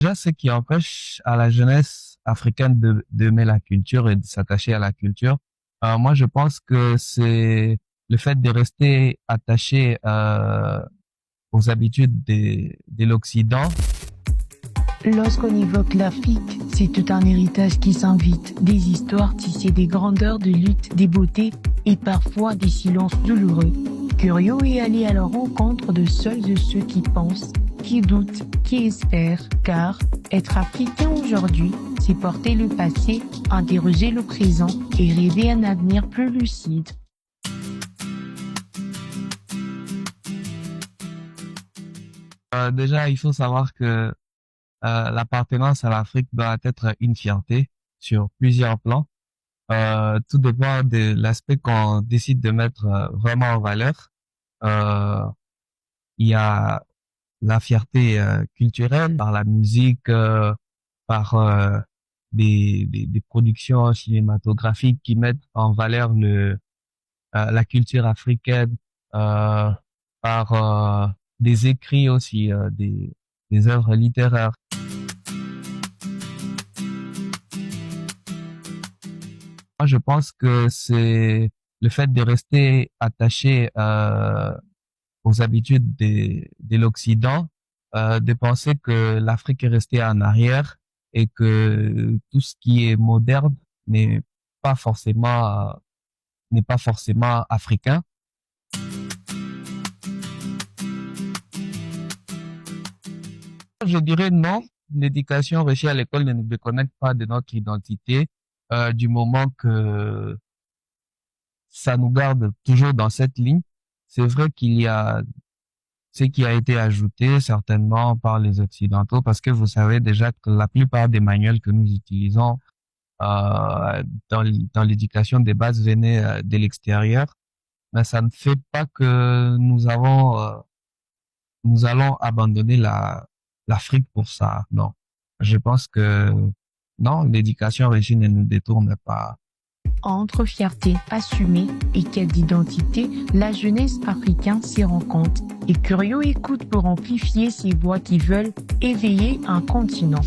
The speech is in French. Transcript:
déjà, ce qui empêche à la jeunesse africaine d'aimer la culture et de s'attacher à la culture, moi, je pense que c'est le fait de rester attaché aux habitudes de l'Occident. Lorsqu'on évoque l'Afrique, c'est tout un héritage qui s'invite, des histoires tissées, des grandeurs de lutte, des beautés et parfois des silences douloureux. Curieux est aller à la rencontre de celles et ceux qui pensent, qui doutent, qui espèrent, car être africain aujourd'hui, c'est porter le passé, interroger le présent et rêver un avenir plus lucide. Déjà, il faut savoir que l'appartenance à l'Afrique doit être une fierté sur plusieurs plans. Tout dépend de l'aspect qu'on décide de mettre vraiment en valeur. Euh, il y a la fierté culturelle par la musique, par des productions cinématographiques qui mettent en valeur la culture africaine, euh, par des écrits aussi, des œuvres littéraires. Moi, je pense que c'est le fait de rester attaché aux habitudes de l'Occident, de penser que l'Afrique est restée en arrière et que tout ce qui est moderne n'est pas forcément n'est pas forcément africain. Je dirais non. L'éducation reçue à l'école ne nous déconnecte pas de notre identité, du moment que ça nous garde toujours dans cette ligne. C'est vrai qu'il y a ce qui a été ajouté certainement par les Occidentaux, parce que vous savez déjà que la plupart des manuels que nous utilisons dans l'éducation des bases venaient de l'extérieur, mais ça ne fait pas que nous allons abandonner l'Afrique pour ça. Non, je pense que non, l'éducation reçue ne nous détourne pas. Entre fierté assumée et quête d'identité, la jeunesse africaine s'y rend compte et Curieux écoute pour amplifier ces voix qui veulent éveiller un continent.